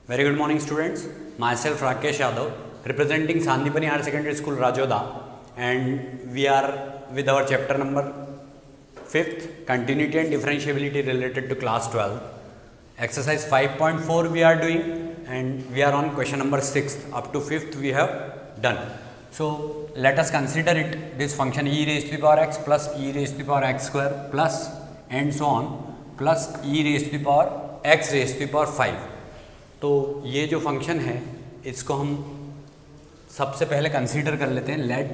Very good morning, students. Myself Rakesh Yadav, representing Sandipani Higher Secondary School, Rajoda, and we are with our chapter number 5th, Continuity and Differentiability related to class 12. Exercise 5.4 we are doing, and we are on question number 6th. Up to 5th we have done. So let us consider it, this function e raised to the power x plus e raised to the power x square plus and so on plus e raised to the power x raised to the power 5. तो ये जो function है इसको हम सबसे पहले consider कर लेते हैं let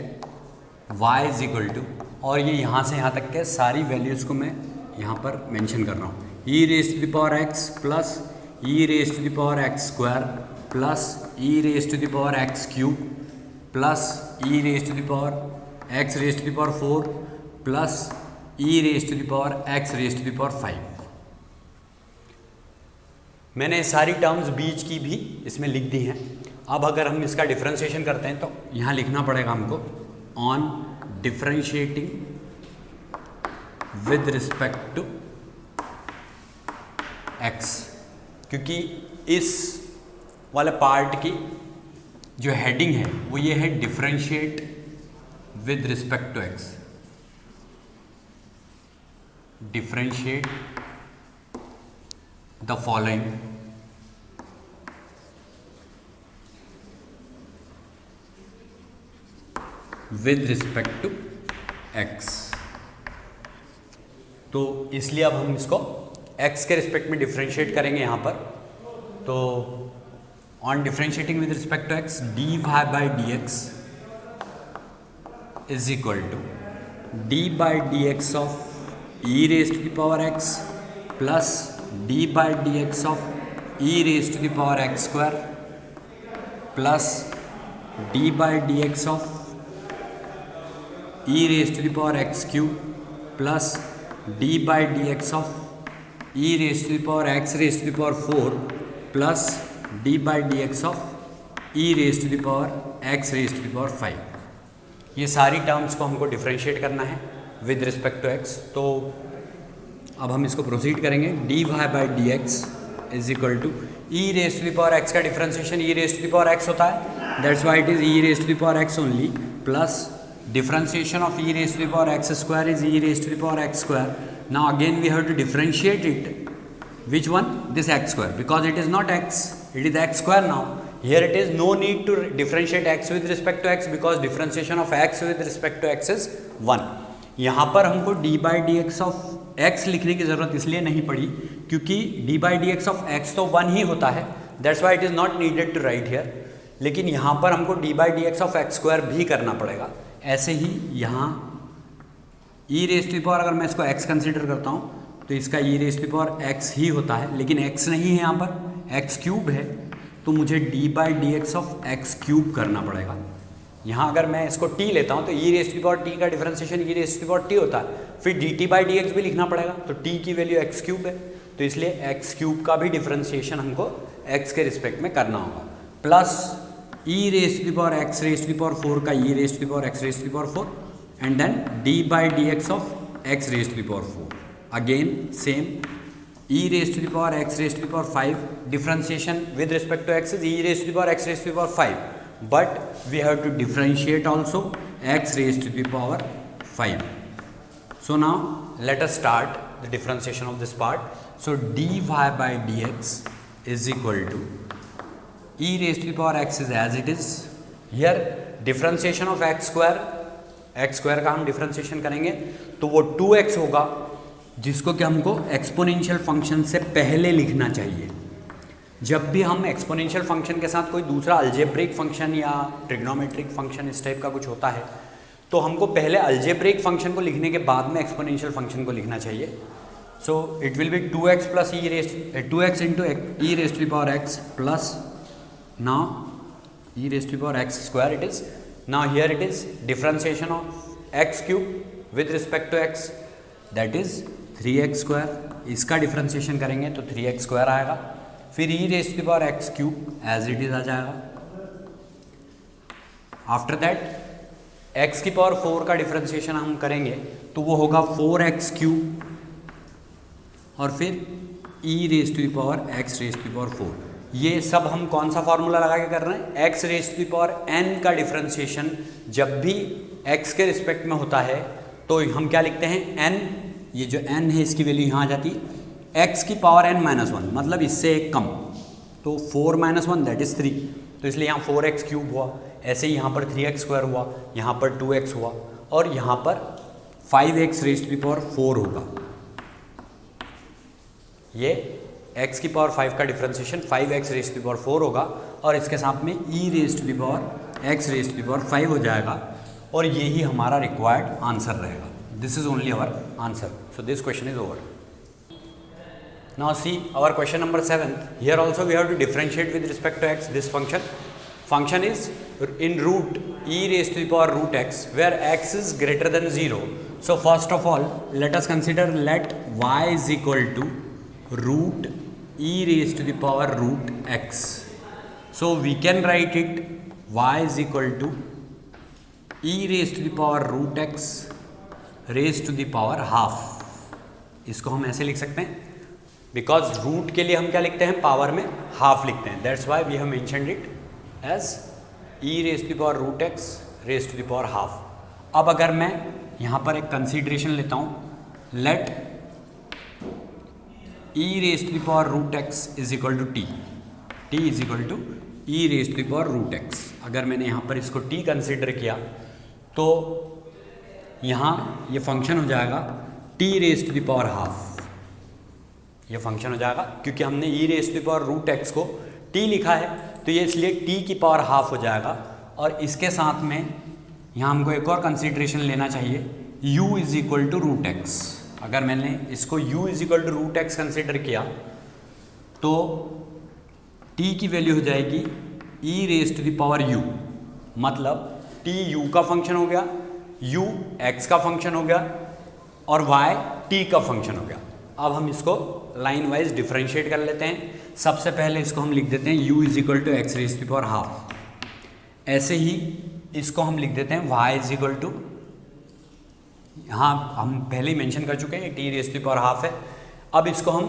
y is equal to, और ये यहाँ से यहाँ तक के सारी वैल्यूज़ को मैं यहाँ पर मेंशन कर रहा हूँ, e raise to the power x plus e raise to the power x square plus e raise to the power x cube plus e raise to the power x raise to the power 4 plus e raise to the power x raise to the power 5. मैंने सारी terms बीच की भी इसमें लिख दी हैं. अब अगर हम इसका डिफरेंशिएशन करते हैं तो यहाँ लिखना पड़ेगा हमको on differentiating with respect to x, क्योंकि इस वाले पार्ट की जो हेडिंग है वो ये है differentiate with respect to x. Differentiate the following with respect to x. तो इसलिए अब हम इसको x के रिस्पेक्ट में डिफरेंशिएट करेंगे यहाँ पर. तो on differentiating with respect to x dy by D X is equal to D by D x of E raise to the power x plus d by dx of e raised to the power x square plus d by dx of e raised to the power x cube plus d by dx of e raised to the power x raised to the power 4 plus d by dx of e raised to the power x raised to the power 5. ये सारी terms को हमको differentiate करना है with respect to x. तो अब हम इसको प्रोसीड करेंगे. D Y by D X is equal to E raise to the power X का differentiation E raise to the power X होता है, that's why it is E raise to the power X only, plus differentiation of E raise to the power X square is E raise to the power X square. Now again we have to differentiate it. Which one? This X square, because it is not x, it is x square. Now here it is no need to differentiate x with respect to x because differentiation of x with respect to x is 1. यहाँ पर हमको d by dx of x लिखने की ज़रूरत इसलिए नहीं पड़ी क्योंकि d by dx of x तो 1 ही होता है, that's why it is not needed to write here. लेकिन यहाँ पर हमको d by dx of x square भी करना पड़ेगा. ऐसे ही यहाँ e raised to the power, अगर मैं इसको x कंसिडर करता हूँ तो इसका e raised to the power x ही होता है, लेकिन x नहीं है यहाँ पर, x क्यूब है, तो मुझे d by dx of x cube करना पड़ेगा. यहाँ अगर मैं इसको t लेता हूँ तो e raise to the power t का differentiation e raise to the power t होता है, फिर dt बाई dx भी लिखना पड़ेगा, तो t की वैल्यू x क्यूब है, तो इसलिए x क्यूब का भी डिफरेंशिएशन हमको x के रिस्पेक्ट में करना होगा, plus e raise to the power x raise to the power 4 का e raise to the power x raise to the power 4 and then d by dx of x raise to the power 4. Again same e raise to the power x raise to the power 5, differentiation with respect to x is e raise to the power x raise to the power 5, but we have to differentiate also x raised to the power 5. So now let us start the differentiation of this part. So dy by dx is equal to e raised to the power x is as it is. Here differentiation of x square का हम differentiation करेंगे तो वो 2x होगा, जिसको कि हमको exponential function से पहले लिखना चाहिए. जब भी हम एक्सपोनेंशियल फंक्शन के साथ कोई दूसरा अलजेब्रिक फंक्शन या ट्रिग्नोमेट्रिक फंक्शन इस टाइप का कुछ होता है तो हमको पहले अलजेब्रिक फंक्शन को लिखने के बाद में एक्सपोनेंशियल फंक्शन को लिखना चाहिए. So it will be 2x plus e raise 2x into e raise to the power x plus now e raise to the power x square it is. Now here it is differentiation of x cube with respect to x, that is 3x square. इसका differentiation करेंगे तो 3x square आएगा, फिर e raise to the power x cube as it is आ जाएगा. After that x की power 4 का differentiation हम करेंगे तो वो होगा 4x क्यूब और फिर e raise to the power x raise to the power 4. ये सब हम कौन सा फॉर्मूला लगा के कर रहे हैं, X raise to the power N का डिफरेंशिएशन जब भी एक्स के रिस्पेक्ट में होता है तो हम क्या लिखते हैं, एन, ये जो एन है इसकी वैल्यू यहाँ आ जाती है एक्स की पावर एन माइनस वन, मतलब इससे एक कम, तो 4 माइनस वन दैट इज़ 3, तो इसलिए यहाँ 4x क्यूब हुआ। ऐसे ही यहाँ पर 3x स्क्वायर हुआ, यहाँ पर 2x हुआ और यहाँ पर 5x raise to the power 4 होगा। ये x की पावर 5 का differentiation 5x raise to the power 4 होगा और इसके साथ में e raise to the power x raise to the power 5 हो जाएगा और यही हमारा रिक्वायर्ड आंसर रहेगा। This is only our answer, so this question is over. Now see our question number 7. Here also we have to differentiate with respect to x this function. Function is in root e raised to the power root x where x is greater than 0. So first of all let us consider let y is equal to root e raised to the power root x. So we can write it y is equal to e raised to the power root x raised to the power half. इसको हम ऐसे लिख सकते हैं because root के लिए हम क्या लिखते हैं, पावर में हाफ लिखते हैं, that's why we have mentioned it as E raise to the power root X raise to the power half. अब अगर मैं यहाँ पर एक कंसीडरेशन लेता हूँ, let E raise to the power root X is equal to T, T is equal to E raise to the power root X. अगर मैंने यहाँ पर इसको टी कंसीडर किया तो यहाँ ये फंक्शन हो जाएगा t raise to the power half, ये फंक्शन हो जाएगा क्योंकि हमने e raise to the power root x को टी लिखा है तो ये इसलिए टी की पावर हाफ हो जाएगा। और इसके साथ में यहाँ हमको एक और कंसीडरेशन लेना चाहिए, u is equal to root X. अगर मैंने इसको u is equal to root X consider किया तो t की वैल्यू हो जाएगी e raise to the power u, मतलब t u का फंक्शन हो गया, u x का फंक्शन हो गया और y t का फंक्शन हो गया। अब हम इसको लाइन वाइज डिफरेंशिएट कर लेते हैं। सबसे पहले इसको हम लिख देते हैं u is equal to X raise to power half, ऐसे ही इसको हम लिख देते हैं y इज इक्वल टू, हाँ हम पहले ही मेंशन कर चुके हैं t raise to power half है। अब इसको हम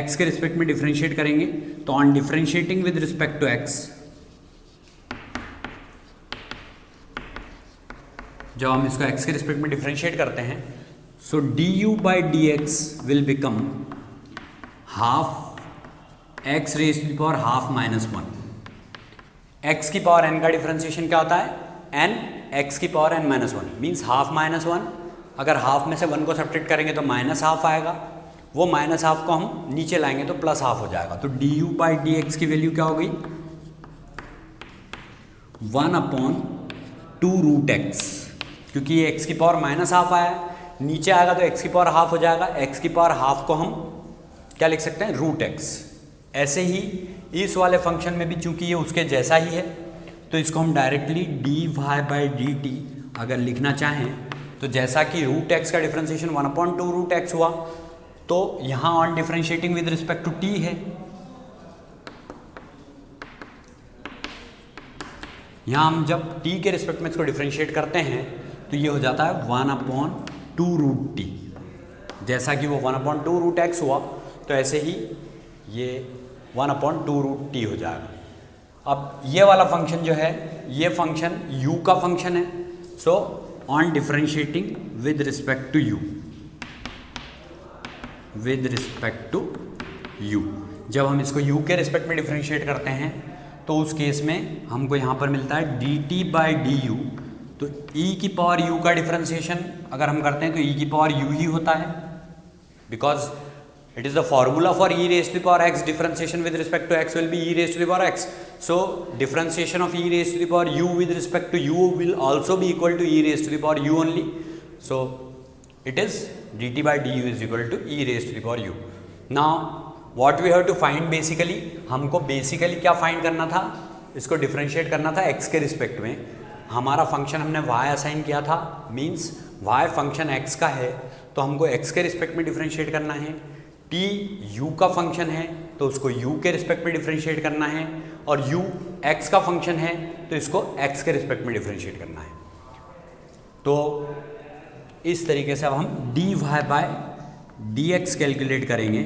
x के रिस्पेक्ट में डिफरेंशिएट करेंगे तो on differentiating with respect to x, जब हम इसको x के रिस्पेक्ट में डिफरेंशिएट करते हैं so du by dx will become half x raised to the power half minus 1. x की पावर n का डिफरेंशिएशन क्या होता है, n x की power n minus one means half minus one. अगर हाफ में से 1 को सब्ट्रैक्ट करेंगे तो माइनस हाफ आएगा, वो माइनस हाफ को हम नीचे लाएंगे तो प्लस हाफ हो जाएगा। तो du by dx की वैल्यू क्या हो गई, 1/2 रूट x, क्योंकि ये x की पावर माइनस हाफ आया है, नीचे आएगा तो x की पावर हाफ हो जाएगा, x की पावर हाफ को हम क्या लिख सकते हैं, रूट x। ऐसे ही इस वाले फंक्शन में भी चूंकि ये उसके जैसा ही है तो इसको हम डायरेक्टली dy बाई dt अगर लिखना चाहें तो जैसा कि रूट x का डिफरेंशिएशन 1/2 रूट x हुआ तो यहाँ on differentiating with respect to t है, यहाँ हम जब t के रिस्पेक्ट में इसको डिफरेंशिएट करते हैं तो ये हो जाता है 1/2 रूट टी, जैसा कि वो 1/2 रूट एक्स हुआ तो ऐसे ही ये 1/2 रूट टी हो जाएगा। अब ये वाला फंक्शन जो है ये फंक्शन u का फंक्शन है, so on differentiating with respect to u, with respect to u, जब हम इसको u के रिस्पेक्ट में डिफरेंशिएट करते हैं तो उस केस में हमको यहाँ पर मिलता है dt बाई du। तो e की पावर u का डिफरेंशिएशन अगर हम करते हैं तो e की पावर u ही होता है, because it is the formula for e raise to the power x, differentiation with respect to x will be e raise to the power x, so differentiation of e raise to the power u with respect to u will also be equal to e raise to the power u only, so it is dt by du is equal to e raise to the power u। Now what we have to find, basically हमको basically क्या find करना था, इसको differentiate करना था x के respect में। हमारा फंक्शन हमने y असाइन किया था, मीन्स y फंक्शन x का है तो हमको x के रिस्पेक्ट में डिफरेंशिएट करना है, t u का फंक्शन है तो उसको u के रिस्पेक्ट में डिफरेंशिएट करना है, और u x का फंक्शन है तो इसको x के रिस्पेक्ट में डिफरेंशिएट करना है। तो इस तरीके से अब हम dy बाय dx कैलकुलेट करेंगे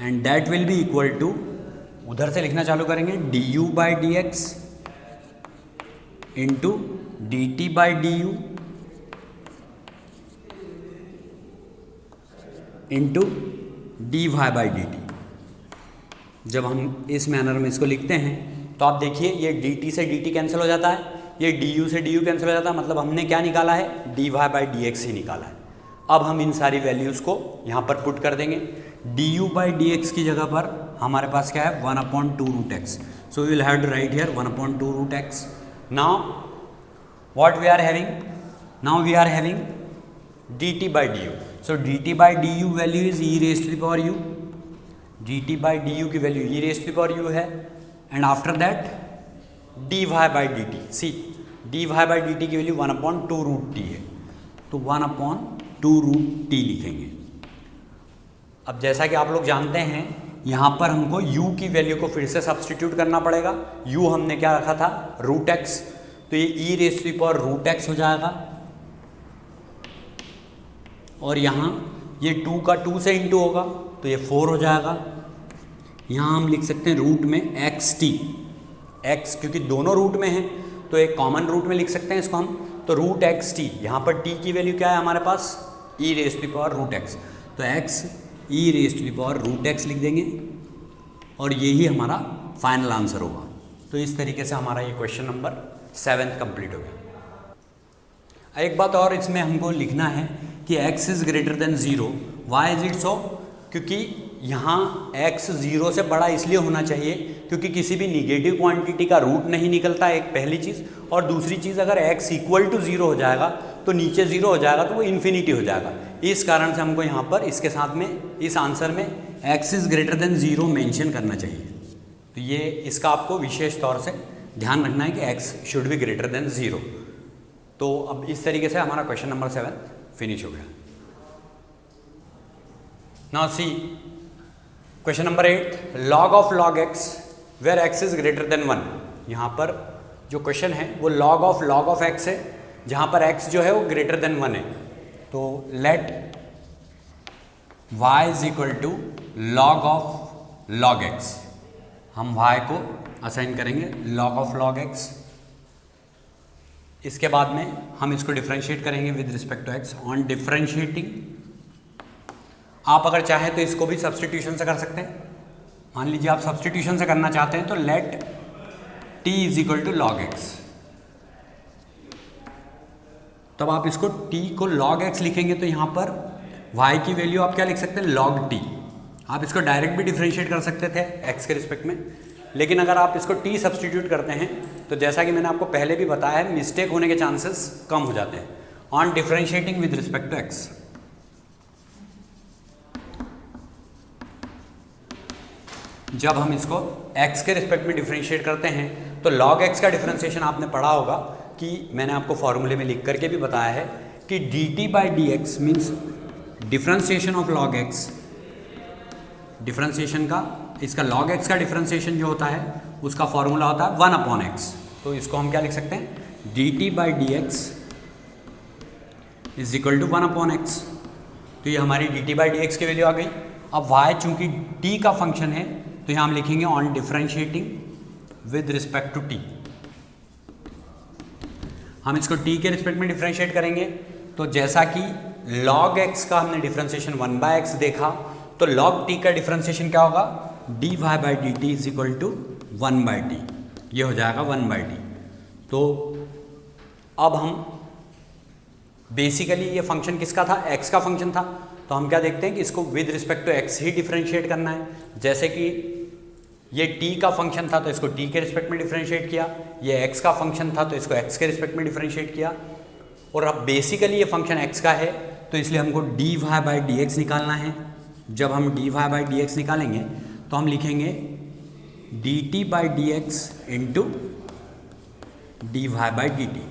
and that will be equal to उधर से लिखना चालू करेंगे du by D X into D T by D U into D Y by D T. जब हम इस मैनर में इसको लिखते हैं तो आप देखिए ये डी टी से डी टी कैंसिल हो जाता है, ये डी यू से डी यू कैंसिल हो जाता है, मतलब हमने क्या निकाला है, d Y by D x ही निकाला है। अब हम इन सारी वैल्यूज़ को यहाँ पर पुट कर देंगे। D u by D x की जगह पर हमारे पास क्या है, 1/2 root x. So we will have to write here 1/2 root x. Now what we are having, now we are having d T by D u. So d T by D u value is E raise to the power u, d T by D u की value e raise to the power you है, and after that D Y by D T. See D Y by D T की value 1/2 root T है, तो 1/2 root T लिखेंगे। अब जैसा कि आप लोग जानते हैं यहाँ पर हमको u की वैल्यू को फिर से सब्सटीट्यूट करना पड़ेगा। u हमने क्या रखा था, रूट एक्स, तो ये e raise to the power root x हो जाएगा, और यहाँ ये 2 का 2 से इंटू होगा तो ये 4 हो जाएगा। यहाँ हम लिख सकते हैं रूट में एक्स टी, एक्स क्योंकि दोनों रूट में हैं तो एक कॉमन रूट में लिख सकते हैं इसको हम, तो रूट एक्स टी। यहाँ पर t की वैल्यू क्या है हमारे पास, e raise to the power root x, तो x e raise to the power root x लिख देंगे और यही हमारा फाइनल आंसर होगा। तो इस तरीके से हमारा ये क्वेश्चन नंबर 7 कंप्लीट हो गया। एक बात और इसमें हमको लिखना है कि x is greater than 0, why is it so, क्योंकि यहाँ x 0 से बड़ा इसलिए होना चाहिए क्योंकि किसी भी निगेटिव क्वांटिटी का रूट नहीं निकलता है, एक पहली चीज़, और दूसरी चीज़ अगर x इक्वल टू 0 हो जाएगा तो नीचे 0 हो जाएगा तो वो इन्फिनिटी हो जाएगा। इस कारण से हमको यहाँ पर इसके साथ में इस आंसर में x is greater than 0 mention करना चाहिए। तो ये इसका आपको विशेष तौर से ध्यान रखना है कि x should be greater than 0। तो अब इस तरीके से हमारा क्वेश्चन नंबर 7 फिनिश हो गया। Now see question number 8, log of log x where x is greater than 1। यहाँ पर जो क्वेश्चन है वो log ऑफ x है, जहाँ पर x जो है वो ग्रेटर देन 1 है। तो let y is equal to log of log x, हम y को असाइन करेंगे log ऑफ log x। इसके बाद में हम इसको डिफरेंशिएट करेंगे with respect to x। On differentiating आप अगर चाहें तो इसको भी सब्सटीट्यूशन से कर सकते हैं। मान लीजिए आप सब्सटीट्यूशन से करना चाहते हैं तो let t is equal to log x, तब आप इसको t को log x लिखेंगे तो यहाँ पर y की वैल्यू आप क्या लिख सकते हैं, log t। आप इसको डायरेक्ट भी डिफरेंशिएट कर सकते थे x के रिस्पेक्ट में, लेकिन अगर आप इसको t सब्सटीट्यूट करते हैं तो जैसा कि मैंने आपको पहले भी बताया है मिस्टेक होने के चांसेस कम हो जाते हैं। On differentiating with respect to x, जब हम इसको x के रिस्पेक्ट में डिफरेंशिएट करते हैं तो log x का डिफरेंशिएशन आपने पढ़ा होगा कि मैंने आपको फॉर्मूले में लिख करके भी बताया है कि dt by D x means differentiation of log x, differentiation का इसका log x का डिफरेंशिएशन जो होता है उसका फॉर्मूला होता है 1/x। तो इसको हम क्या लिख सकते हैं, dt by D X is equal to 1/x। तो ये हमारी dt बाई डी एक्स की वैल्यू आ गई। अब y चूंकि t का फंक्शन है तो यहाँ हम लिखेंगे on differentiating with respect to t। हम इसको t के रिस्पेक्ट में डिफरेंशिएट करेंगे तो जैसा कि log x का हमने डिफरेंशिएशन 1/x देखा तो log t का डिफरेंशिएशन क्या होगा, dy by D T is equal to 1/t, ये हो जाएगा 1/t। तो अब हम बेसिकली ये फंक्शन किसका था, x का फंक्शन था, तो हम क्या देखते हैं कि इसको विद रिस्पेक्ट टू x ही डिफरेंशिएट करना है। जैसे कि ये t का फंक्शन था तो इसको t के रिस्पेक्ट में डिफरेंशिएट किया, ये x का फंक्शन था तो इसको x के रिस्पेक्ट में डिफरेंशिएट किया, और अब बेसिकली ये फंक्शन x का है तो इसलिए हमको dy बाई डी एक्स निकालना है। जब हम dy बाई डी एक्स निकालेंगे तो हम लिखेंगे dt by D X into dy by D T,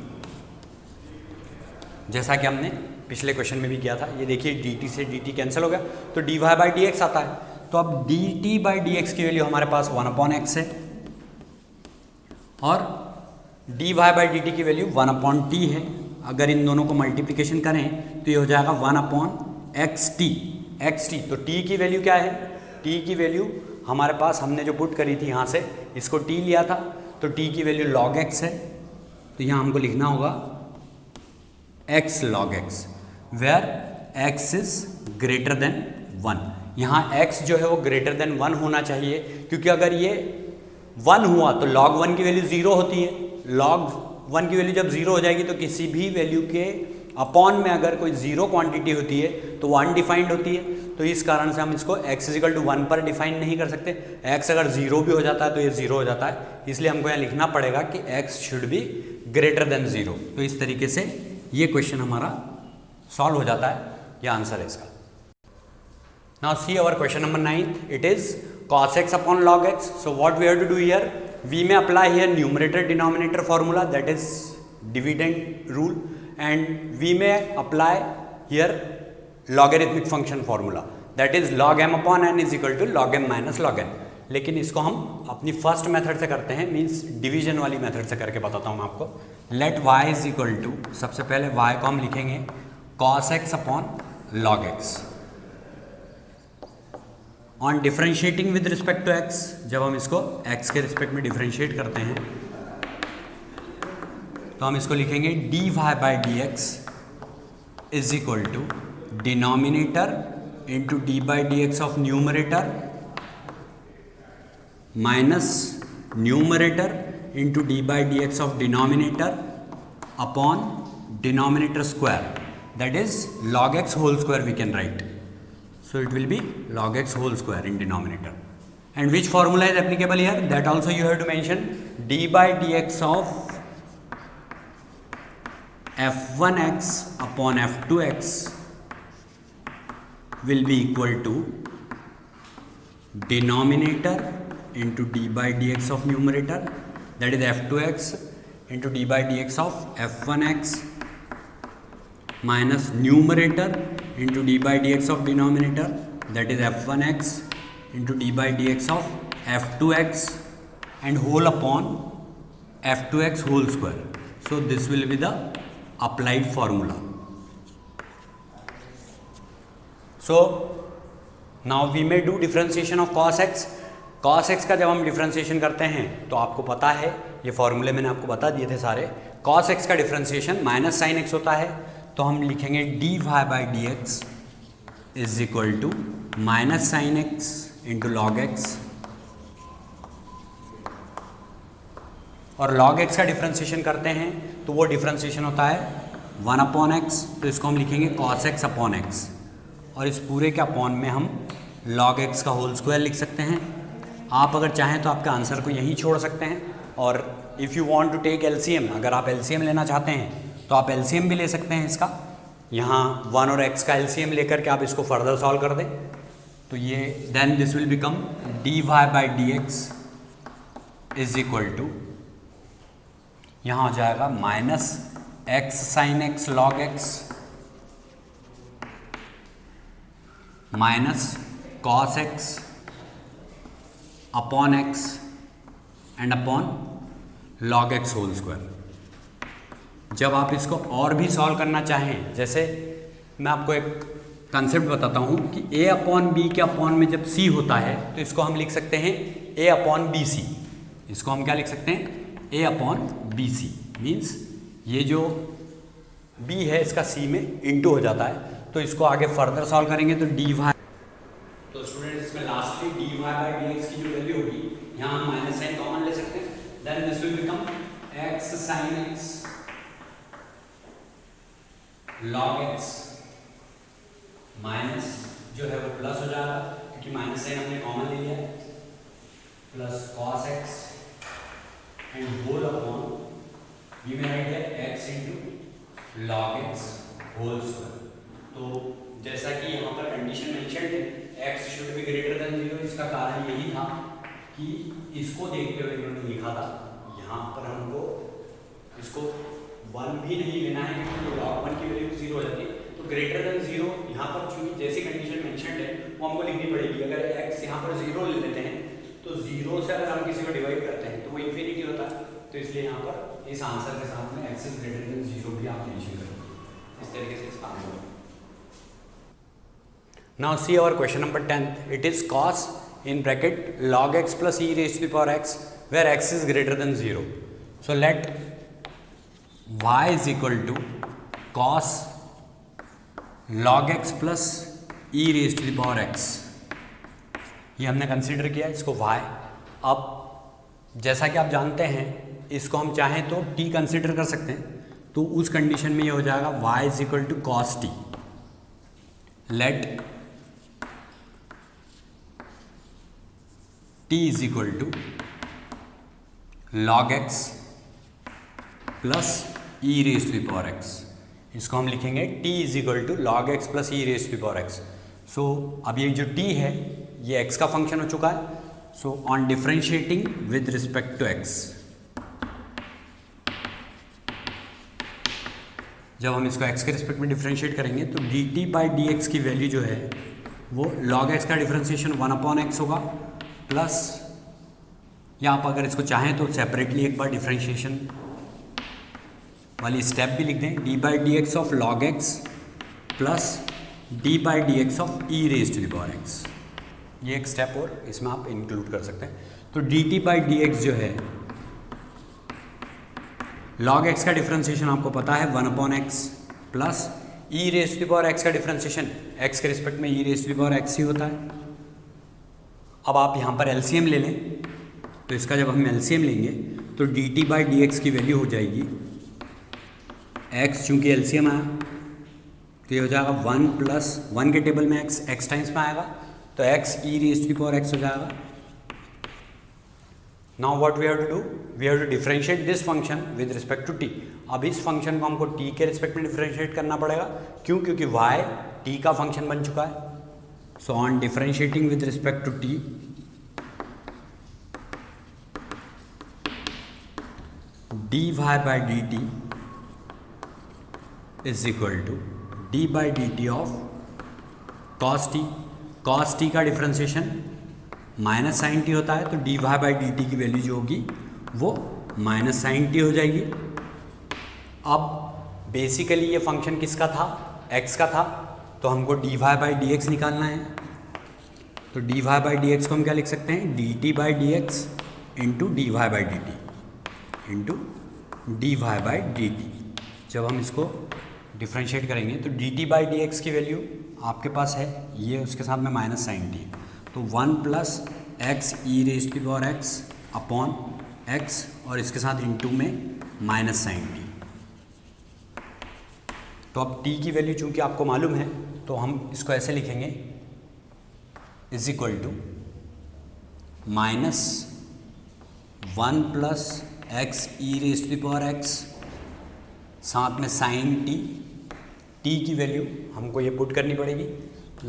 जैसा कि हमने पिछले क्वेश्चन में भी किया था। ये देखिए dt से dt कैंसिल हो गया तो dy बाई डी एक्स आता है। तो अब dt बाई डी एक्स की वैल्यू हमारे पास 1/x है और dy बाई डी टी की वैल्यू 1/t है। अगर इन दोनों को मल्टीप्लिकेशन करें तो ये हो जाएगा 1/xt। तो t की वैल्यू क्या है, t की वैल्यू हमारे पास हमने जो पुट करी थी यहाँ से इसको t लिया था, तो t की वैल्यू log x है, तो यहाँ हमको लिखना होगा x log x where x is greater than 1। यहाँ x जो है वो ग्रेटर देन 1 होना चाहिए, क्योंकि अगर ये 1 हुआ तो log 1 की वैल्यू 0 होती है। log 1 की वैल्यू जब 0 हो जाएगी तो किसी भी वैल्यू के अपॉन में अगर कोई 0 क्वांटिटी होती है तो वो अनडिफाइंड होती है। तो इस कारण से हम इसको x इक्वल टू 1 पर डिफाइन नहीं कर सकते। x अगर 0 भी हो जाता है तो ये 0 हो जाता है, इसलिए हमको यहाँ लिखना पड़ेगा कि x should be greater than 0। तो इस तरीके से ये क्वेश्चन हमारा सॉल्व हो जाता है, ये आंसर है इसका। Now see our question number 9, it is cos x upon log x. So what we have to do here, we may apply here numerator denominator formula, that is dividend rule, and we may apply here logarithmic function formula, that is log m upon n is equal to log m minus log n। लेकिन इसको हम अपनी first method से करते हैं, means division वाली method से करके बताता हूँ मैं आपको। Let y is equal to, सबसे पहले y को हम लिखेंगे cos x upon log x। On differentiating with respect to x, जब हम इसको x के रिस्पेक्ट में डिफ्रेंशिएट करते हैं तो हम इसको लिखेंगे dy by D X is equal to denominator into D by D x of numerator minus numerator into D by D x of denominator upon denominator square, that is log x whole square we can write. So it will be log x whole square in denominator. And which formula is applicable here? That also you have to mention d by dx of f1x upon f2x will be equal to denominator into d by dx of numerator, that is f2x into d by dx of f1x minus numerator into d by dx of denominator, that is f1x into d by dx of f2x and whole upon f2x whole square. So this will be the applied formula. So now we may do differentiation of cos x. cos x का जब हम differentiation करते हैं तो आपको पता है, ये फॉर्मूले मैंने आपको बता दिए थे सारे। cos x का डिफ्रेंशिएशन माइनस साइन x होता है, तो हम लिखेंगे dy by D X is equal to minus sine X into log X, और log x का डिफ्रेंशिएशन करते हैं तो वो डिफ्रेंशिएशन होता है 1 अपॉन एक्स, तो इसको हम लिखेंगे cos x अपॉन एक्स, और इस पूरे के अपॉन में हम log x का होल स्क्वायर लिख सकते हैं। आप अगर चाहें तो आपका आंसर को यहीं छोड़ सकते हैं, और if you want to take LCM, अगर आप LCM लेना चाहते हैं तो आप LCM भी ले सकते हैं इसका। यहाँ 1 और x का LCM लेकर के आप इसको फर्दर सॉल्व कर दें, तो ये then this will become dy by D X is equal to, यहाँ हो जाएगा minus x sine x log x minus cos x upon x and upon log x whole square. जब आप इसको और भी सॉल्व करना चाहें, जैसे मैं आपको एक कंसेप्ट बताता हूँ कि a अपॉन बी के अपॉन में जब c होता है तो इसको हम लिख सकते हैं a अपॉन बी सी। इसको हम क्या लिख सकते हैं? a upon B C. Means ये जो b है इसका c में इंटू हो जाता है, तो इसको आगे फर्दर सॉल्व करेंगे तो dy, तो स्टूडेंट इसमें lastly dy by D x की जो वैल्यू होगी, यहाँ हम माइनस साइन कॉमन ले सकते हैं, then this will become x sine x log x minus जो है वो प्लस हो जाएगा, क्योंकि माइनस साइन हमने कॉमन ले लिया है, plus cos x and whole upon we में राइट है x इंटू log x होल स्क्वायर। तो जैसा कि यहाँ पर कंडीशन मेंशन्ड है x should be greater than 0, इसका कारण यही था कि इसको देखते हुए इन्होंने लिखा था यहाँ पर हमको इसको 1 भी नहीं लेना है, क्योंकि log 1 की वैल्यू 0 हो जाती है, तो ग्रेटर देन 0 यहाँ पर चूंकि जैसी कंडीशन मेंशन्ड है वो हमको लिखनी पड़ेगी। अगर x यहाँ पर 0 ले लेते हैं तो 0 से अगर हम किसी को डिवाइड करते हैं तो वो इन्फिनिटी होता है, तो इसलिए यहाँ पर इस आंसर के साथ में x इज ग्रेटर देन 0 भी आप मेंशन करेंगे। इस तरीके से इसका आंसर होगा। Now see our question number 10, it is cos in bracket log x plus e raised to the power x where x is greater than 0. So let y is equal to cos log x plus e raised to the power x. ये हमने consider किया इसको y. अब जैसा कि आप जानते हैं इसको हम चाहें तो t कंसीडर कर सकते हैं, तो उस कंडीशन में ये हो जाएगा y is equal to cos t. Let t is equal to log x plus e raise to the power x. इसको हम लिखेंगे t is equal to log x plus e raise to the power x. So अब ये जो t है ये x का function हो चुका है. So on differentiating with respect to x, जब हम इसको x के रिस्पेक्ट में डिफरेंशिएट करेंगे तो dt बाई डी एक्स की वैल्यू जो है वो log x का डिफरेंशिएशन 1/x होगा, प्लस या आप अगर इसको चाहें तो सेपरेटली एक बार डिफरेंशिएशन वाली स्टेप भी लिख दें, d by D x of log x plus d by D x of e raise to the power x. ये एक स्टेप और इसमें आप इंक्लूड कर सकते हैं. तो dt बाई डी एक्स जो है log x का डिफरेंशिएशन आपको पता है 1/x plus e raise to the power x का डिफरेंशिएशन x के रिस्पेक्ट में e raise to the power x ही होता है. अब आप यहाँ पर LCM ले लें, तो इसका जब हम LCM लेंगे तो dt बाई डी एक्स की वैल्यू हो जाएगी x, चूँकि LCM आया तो ये हो जाएगा 1 प्लस 1 के टेबल में x टाइम्स में आएगा तो x e raise to the power x हो जाएगा. Now what we have to do, we have to differentiate this function with respect to t. अब इस फंक्शन को हमको t के रिस्पेक्ट में डिफरेंशिएट करना पड़ेगा. क्यों? क्योंकि y t का फंक्शन बन चुका है. So on differentiating with respect to t, dy by D T is equal to d by D t of cos t. cos t का डिफरेंशिएशन माइनस साइन टी होता है, तो dy बाई डी टी की value जो होगी वो minus sine T हो जाएगी. अब बेसिकली ये फंक्शन किसका था? x का था, तो हमको dy बाई डी एक्स निकालना है. तो dy बाई डी एक्स को हम क्या लिख सकते हैं? dt by D X into dy by D T into dy by D T. जब हम इसको डिफ्रेंशिएट करेंगे तो dt बाई डी एक्स की वैल्यू आपके पास है ये, उसके साथ में माइनस साइन टी, तो 1 plus x e raise to power x upon x और इसके साथ इंटू में माइनस साइन टी. तो अब t की वैल्यू चूंकि आपको मालूम है तो हम इसको ऐसे लिखेंगे is equal to minus 1 plus x e raise to power x साथ में साइन टी. t की वैल्यू हमको ये पुट करनी पड़ेगी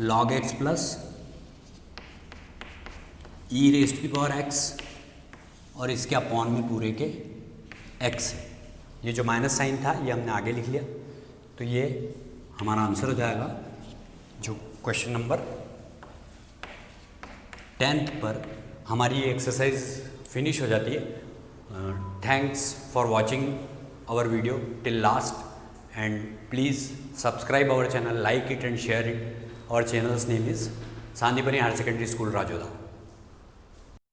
log x plus e raise to power x और इसके अपॉन में पूरे के x. ये जो माइनस साइन था ये हमने आगे लिख लिया, तो ये हमारा आंसर हो जाएगा जो क्वेश्चन नंबर 10th पर हमारी ये एक्सरसाइज फिनिश हो जाती है. Thanks for watching our video till last and please subscribe our channel, like it and share it. Our channel's name is Sandipani Higher Secondary School, Rajoda.